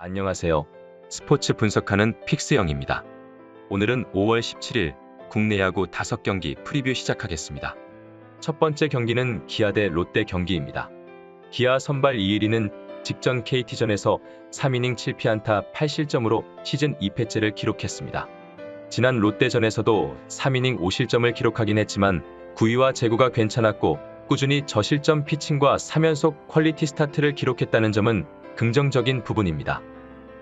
안녕하세요. 스포츠 분석하는 픽스영입니다. 오늘은 5월 17일 국내 야구 5경기 프리뷰 시작하겠습니다. 첫 번째 경기는 기아 대 롯데 경기입니다. 기아 선발 이일이는 직전 KT전에서 3이닝 7피안타 8실점으로 시즌 2패째를 기록했습니다. 지난 롯데전에서도 3이닝 5실점을 기록하긴 했지만 9위와 제구가 괜찮았고 꾸준히 저실점 피칭과 3연속 퀄리티 스타트를 기록했다는 점은 긍정적인 부분입니다.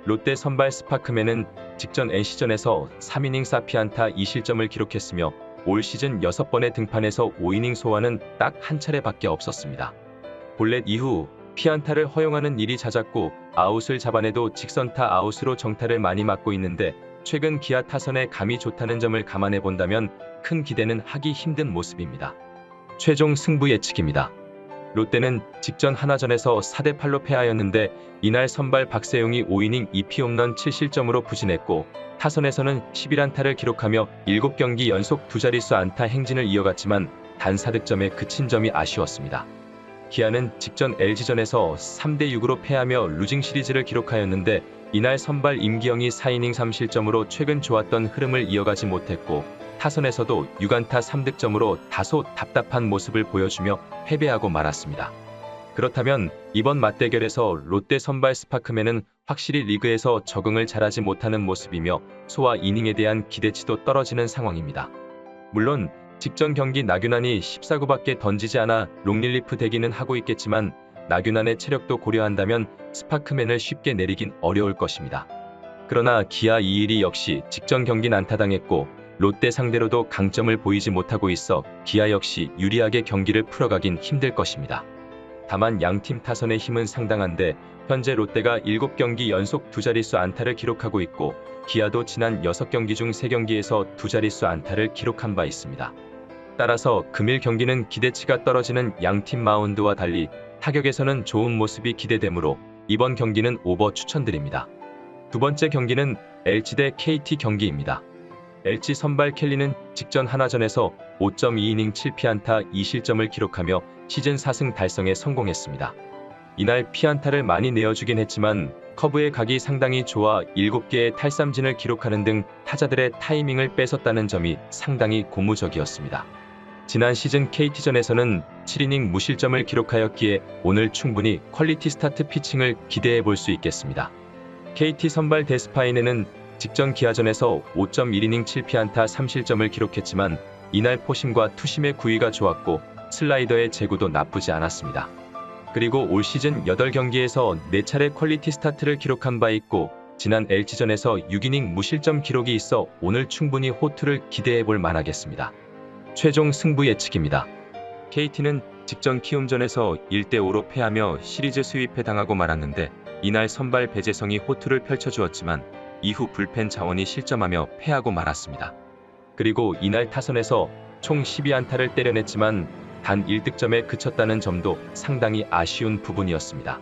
롯데 선발 스파크맨은 직전 NC전에서 3이닝 4피안타 2실점을 기록했으며 올 시즌 6번의 등판에서 5이닝 소화는 딱 한 차례밖에 없었습니다. 볼넷 이후 피안타를 허용하는 일이 잦았고 아웃을 잡아내도 직선타 아웃으로 정타를 많이 맞고 있는데 최근 기아 타선의 감이 좋다는 점을 감안해 본다면 큰 기대는 하기 힘든 모습입니다. 최종 승부 예측입니다. 롯데는 직전 하나전에서 4대8로 패하였는데 이날 선발 박세용이 5이닝 2피 홈런 7실점으로 부진했고 타선에서는 11안타를 기록하며 7경기 연속 두 자릿수 안타 행진을 이어갔지만 단 4득점에 그친 점이 아쉬웠습니다. 기아는 직전 LG전에서 3대6으로 패하며 루징 시리즈를 기록하였는데 이날 선발 임기영이 4이닝 3실점으로 최근 좋았던 흐름을 이어가지 못했고 타선에서도 6안타 3득점으로 다소 답답한 모습을 보여주며 패배하고 말았습니다. 그렇다면 이번 맞대결에서 롯데 선발 스파크맨은 확실히 리그에서 적응을 잘하지 못하는 모습이며 소화 이닝에 대한 기대치도 떨어지는 상황입니다. 물론 직전 경기 나균안이 14구밖에 던지지 않아 롱릴리프 대기는 하고 있겠지만 나균안의 체력도 고려한다면 스파크맨을 쉽게 내리긴 어려울 것입니다. 그러나 기아 이일이 역시 직전 경기 난타당했고 롯데 상대로도 강점을 보이지 못하고 있어 기아 역시 유리하게 경기를 풀어가긴 힘들 것입니다. 다만 양팀 타선의 힘은 상당한데 현재 롯데가 7경기 연속 두 자릿수 안타를 기록하고 있고 기아도 지난 6경기 중 3경기에서 두 자릿수 안타를 기록한 바 있습니다. 따라서 금일 경기는 기대치가 떨어지는 양팀 마운드와 달리 타격에서는 좋은 모습이 기대되므로 이번 경기는 오버 추천드립니다. 두 번째 경기는 LG 대 KT 경기입니다. LG 선발 켈리는 직전 하나전에서 5.2이닝 7피안타 2실점을 기록하며 시즌 4승 달성에 성공했습니다. 이날 피안타를 많이 내어주긴 했지만 커브의 각이 상당히 좋아 7개의 탈삼진을 기록하는 등 타자들의 타이밍을 뺏었다는 점이 상당히 고무적이었습니다. 지난 시즌 KT전에서는 7이닝 무실점을 기록하였기에 오늘 충분히 퀄리티 스타트 피칭을 기대해 볼 수 있겠습니다. KT 선발 데스파이네는 직전 기아전에서 5.1이닝 7피안타 3실점을 기록했지만 이날 포심과 투심의 구위가 좋았고 슬라이더의 제구도 나쁘지 않았습니다. 그리고 올 시즌 8경기에서 4차례 퀄리티 스타트를 기록한 바 있고 지난 LG전에서 6이닝 무실점 기록이 있어 오늘 충분히 호투를 기대해 볼 만하겠습니다. 최종 승부 예측입니다. KT는 직전 키움전에서 1대5로 패하며 시리즈 스윕에 당하고 말았는데 이날 선발 배재성이 호투를 펼쳐주었지만 이후 불펜 자원이 실점하며 패하고 말았습니다. 그리고 이날 타선에서 총 12안타를 때려냈지만 단 1득점에 그쳤다는 점도 상당히 아쉬운 부분이었습니다.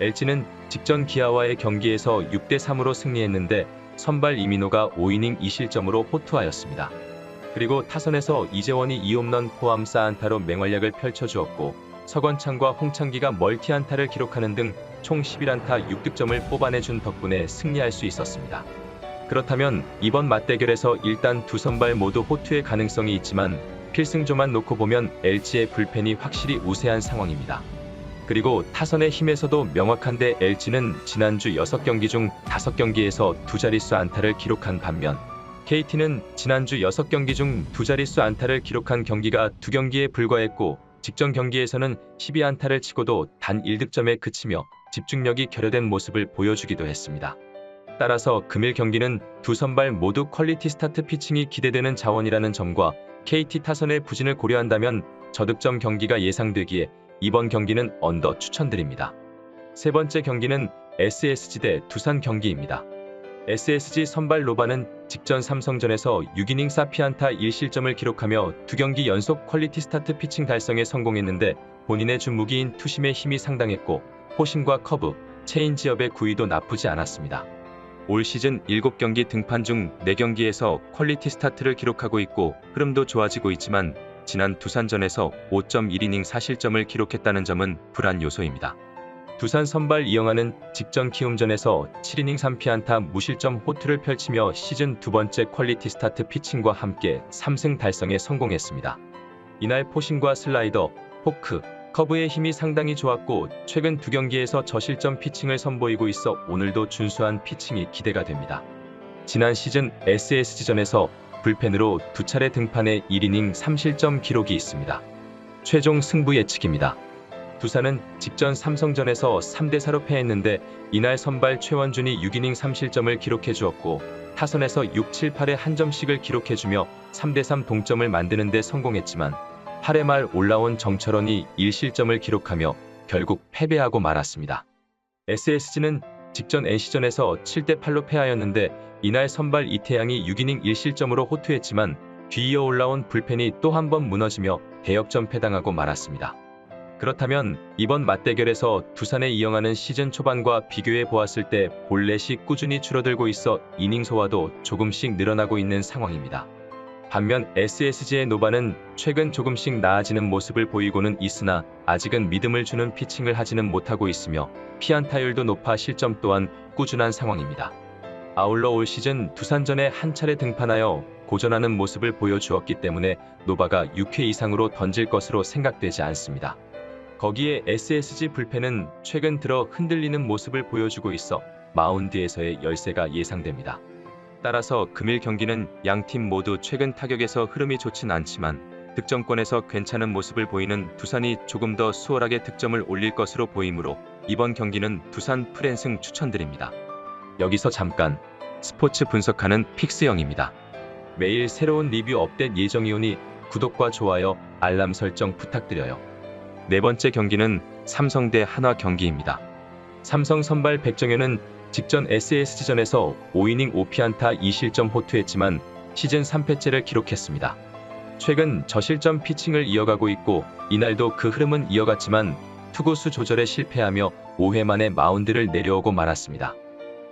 LG는 직전 기아와의 경기에서 6대3으로 승리했는데 선발 이민호가 5이닝 2실점으로 호투하였습니다. 그리고 타선에서 이재원이 2홈런 포함 4안타로 맹활약을 펼쳐주었고 서건창과 홍창기가 멀티안타를 기록하는 등 총 11안타 6득점을 뽑아내준 덕분에 승리할 수 있었습니다. 그렇다면 이번 맞대결에서 일단 두 선발 모두 호투의 가능성이 있지만 필승조만 놓고 보면 LG의 불펜이 확실히 우세한 상황입니다. 그리고 타선의 힘에서도 명확한데 LG는 지난주 6경기 중 5경기에서 두 자릿수 안타를 기록한 반면 KT는 지난주 6경기 중 두 자릿수 안타를 기록한 경기가 2경기에 불과했고 직전 경기에서는 12안타를 치고도 단 1득점에 그치며 집중력이 결여된 모습을 보여주기도 했습니다. 따라서 금일 경기는 두 선발 모두 퀄리티 스타트 피칭이 기대되는 자원이라는 점과 KT 타선의 부진을 고려한다면 저득점 경기가 예상되기에 이번 경기는 언더 추천드립니다. 세 번째 경기는 SSG 대 두산 경기입니다. SSG 선발 로바는 직전 삼성전에서 6이닝 4피안타 1실점을 기록하며 2경기 연속 퀄리티 스타트 피칭 달성에 성공했는데 본인의 준 무기인 투심의 힘이 상당했고 포심과 커브, 체인지업의 구위도 나쁘지 않았습니다. 올 시즌 7경기 등판 중 4경기에서 퀄리티 스타트를 기록하고 있고 흐름도 좋아지고 있지만 지난 두산전에서 5.1이닝 4실점을 기록했다는 점은 불안 요소입니다. 두산 선발 이영하는 직전 키움전에서 7이닝 3피안타 무실점 호투를 펼치며 시즌 두 번째 퀄리티 스타트 피칭과 함께 3승 달성에 성공했습니다. 이날 포심과 슬라이더, 포크, 커브의 힘이 상당히 좋았고 최근 두 경기에서 저실점 피칭을 선보이고 있어 오늘도 준수한 피칭이 기대가 됩니다. 지난 시즌 SSG전에서 불펜으로 두 차례 등판해 1이닝 3실점 기록이 있습니다. 최종 승부 예측입니다. 두산은 직전 삼성전에서 3대4로 패했는데 이날 선발 최원준이 6이닝 3실점을 기록해 주었고 타선에서 6, 7, 8에 한 점씩을 기록해주며 3대3 동점을 만드는 데 성공했지만 8회 말 올라온 정철원이 1실점을 기록하며 결국 패배하고 말았습니다. SSG는 직전 NC전에서 7대8로 패하였는데 이날 선발 이태양이 6이닝 1실점으로 호투했지만 뒤이어 올라온 불펜이 또 한 번 무너지며 대역전 패당하고 말았습니다. 그렇다면 이번 맞대결에서 두산의 이영하는 시즌 초반과 비교해 보았을 때 볼넷이 꾸준히 줄어들고 있어 이닝 소화도 조금씩 늘어나고 있는 상황입니다. 반면 SSG의 노바는 최근 조금씩 나아지는 모습을 보이고는 있으나 아직은 믿음을 주는 피칭을 하지는 못하고 있으며 피안타율도 높아 실점 또한 꾸준한 상황입니다. 아울러 올 시즌 두산전에 한 차례 등판하여 고전하는 모습을 보여주었기 때문에 노바가 6회 이상으로 던질 것으로 생각되지 않습니다. 거기에 SSG 불펜은 최근 들어 흔들리는 모습을 보여주고 있어 마운드에서의 열세가 예상됩니다. 따라서 금일 경기는 양팀 모두 최근 타격에서 흐름이 좋진 않지만 득점권에서 괜찮은 모습을 보이는 두산이 조금 더 수월하게 득점을 올릴 것으로 보이므로 이번 경기는 두산 프랜승 추천드립니다. 여기서 잠깐 스포츠 분석하는 픽스영입니다. 매일 새로운 리뷰 업데이트 예정이오니 구독과 좋아요, 알람 설정 부탁드려요. 네 번째 경기는 삼성 대 한화 경기입니다. 삼성 선발 백정현은 직전 SSG전에서 5이닝 5피안타 2실점 호투했지만 시즌 3패째를 기록했습니다. 최근 저실점 피칭을 이어가고 있고 이날도 그 흐름은 이어갔지만 투구수 조절에 실패하며 5회 만에 마운드를 내려오고 말았습니다.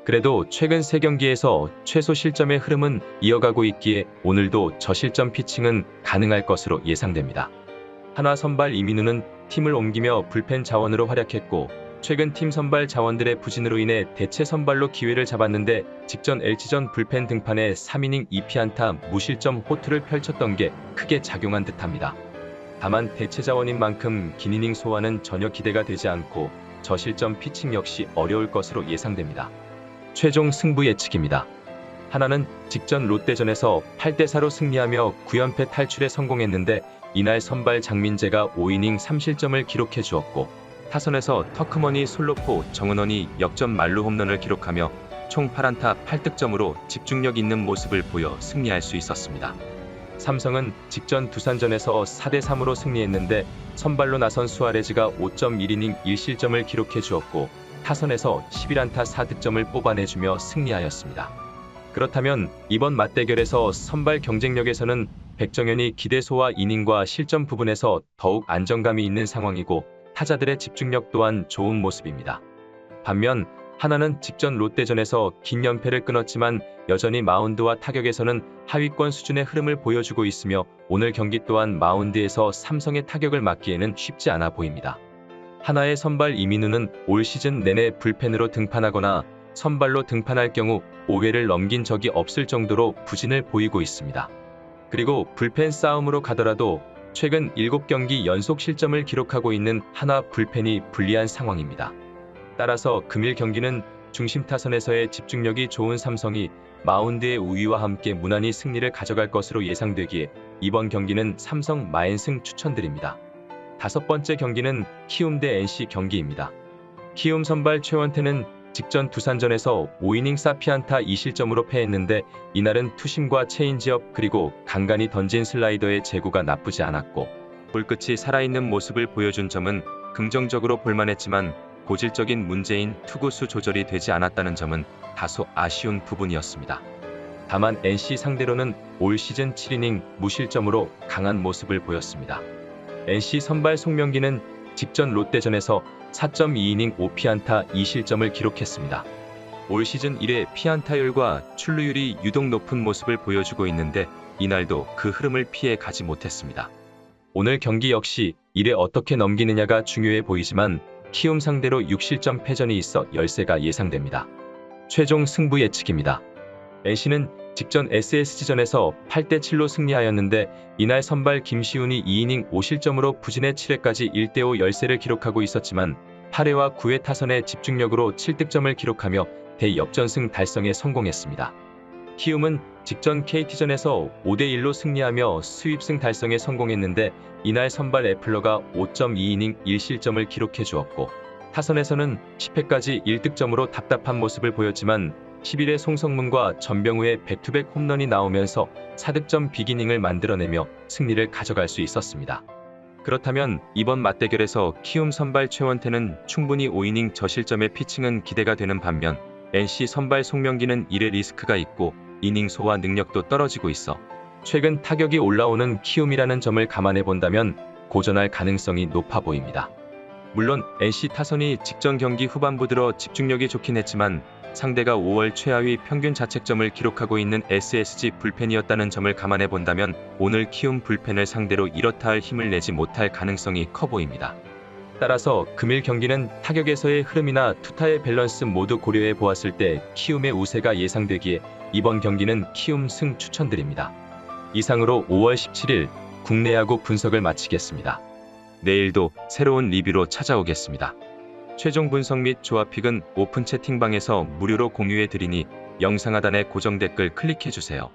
그래도 최근 3경기에서 최소 실점의 흐름은 이어가고 있기에 오늘도 저실점 피칭은 가능할 것으로 예상됩니다. 한화 선발 이민우는 팀을 옮기며 불펜 자원으로 활약했고 최근 팀 선발 자원들의 부진으로 인해 대체 선발로 기회를 잡았는데 직전 LG전 불펜 등판에 3이닝 2피안타 무실점 호투를 펼쳤던 게 크게 작용한 듯합니다. 다만 대체 자원인 만큼 긴 이닝 소화는 전혀 기대가 되지 않고 저실점 피칭 역시 어려울 것으로 예상됩니다. 최종 승부 예측입니다. 하나는 직전 롯데전에서 8대4로 승리하며 9연패 탈출에 성공했는데 이날 선발 장민재가 5이닝 3실점을 기록해 주었고 타선에서 터크머니 솔로포 정은원이 역전 만루 홈런을 기록하며 총 8안타 8득점으로 집중력 있는 모습을 보여 승리할 수 있었습니다. 삼성은 직전 두산전에서 4대3으로 승리했는데 선발로 나선 수아레즈가 5.1이닝 1실점을 기록해 주었고 타선에서 11안타 4득점을 뽑아내주며 승리하였습니다. 그렇다면 이번 맞대결에서 선발 경쟁력에서는 백정현이 기대 소화 이닝과 실점 부분에서 더욱 안정감이 있는 상황이고 타자들의 집중력 또한 좋은 모습입니다. 반면 하나는 직전 롯데전에서 긴 연패를 끊었지만 여전히 마운드와 타격에서는 하위권 수준의 흐름을 보여주고 있으며 오늘 경기 또한 마운드에서 삼성의 타격을 막기에는 쉽지 않아 보입니다. 하나의 선발 이민우는 올 시즌 내내 불펜으로 등판하거나 선발로 등판할 경우 5회를 넘긴 적이 없을 정도로 부진을 보이고 있습니다. 그리고 불펜 싸움으로 가더라도 최근 7경기 연속 실점을 기록하고 있는 한화 불펜이 불리한 상황입니다. 따라서 금일 경기는 중심 타선에서의 집중력이 좋은 삼성이 마운드의 우위와 함께 무난히 승리를 가져갈 것으로 예상되기에 이번 경기는 삼성 마인승 추천드립니다. 다섯 번째 경기는 키움 대 NC 경기입니다. 키움 선발 최원태는 직전 두산전에서 5이닝 4피안타 2실점으로 패했는데 이날은 투심과 체인지업 그리고 간간히 던진 슬라이더의 제구가 나쁘지 않았고 볼끝이 살아있는 모습을 보여준 점은 긍정적으로 볼만했지만 고질적인 문제인 투구수 조절이 되지 않았다는 점은 다소 아쉬운 부분이었습니다. 다만 NC 상대로는 올 시즌 7이닝 무실점으로 강한 모습을 보였습니다. NC 선발 송명기는 직전 롯데전에서 4.2이닝 5피안타 2실점을 기록했습니다. 올 시즌 1회 피안타율과 출루율이 유독 높은 모습을 보여주고 있는데 이날도 그 흐름을 피해 가지 못했습니다. 오늘 경기 역시 1회 어떻게 넘기느냐가 중요해 보이지만 키움 상대로 6실점 패전이 있어 열세가 예상됩니다. 최종 승부 예측입니다. NC는 직전 SSG전에서 8대7로 승리하였는데 이날 선발 김시훈이 2이닝 5실점으로 부진의 7회까지 1대5 열세를 기록하고 있었지만 8회와 9회 타선의 집중력으로 7득점을 기록하며 대역전승 달성에 성공했습니다. 키움은 직전 KT전에서 5대1로 승리하며 스윕승 달성에 성공했는데 이날 선발 애플러가 5.2이닝 1실점을 기록해 주었고 타선에서는 10회까지 1득점으로 답답한 모습을 보였지만 11회 송성문과 전병우의 백투백 홈런이 나오면서 4득점 빅이닝을 만들어내며 승리를 가져갈 수 있었습니다. 그렇다면 이번 맞대결에서 키움 선발 최원태는 충분히 5이닝 저실점의 피칭은 기대가 되는 반면 NC 선발 송명기는 1회 리스크가 있고 이닝 소화 능력도 떨어지고 있어 최근 타격이 올라오는 키움이라는 점을 감안해 본다면 고전할 가능성이 높아 보입니다. 물론 NC 타선이 직전 경기 후반부 들어 집중력이 좋긴 했지만 상대가 5월 최하위 평균 자책점을 기록하고 있는 SSG 불펜이었다는 점을 감안해 본다면 오늘 키움 불펜을 상대로 이렇다 할 힘을 내지 못할 가능성이 커 보입니다. 따라서 금일 경기는 타격에서의 흐름이나 투타의 밸런스 모두 고려해 보았을 때 키움의 우세가 예상되기에 이번 경기는 키움 승 추천드립니다. 이상으로 5월 17일 국내 야구 분석을 마치겠습니다. 내일도 새로운 리뷰로 찾아오겠습니다. 최종 분석 및 조합픽은 오픈 채팅방에서 무료로 공유해 드리니 영상 하단의 고정 댓글 클릭해 주세요.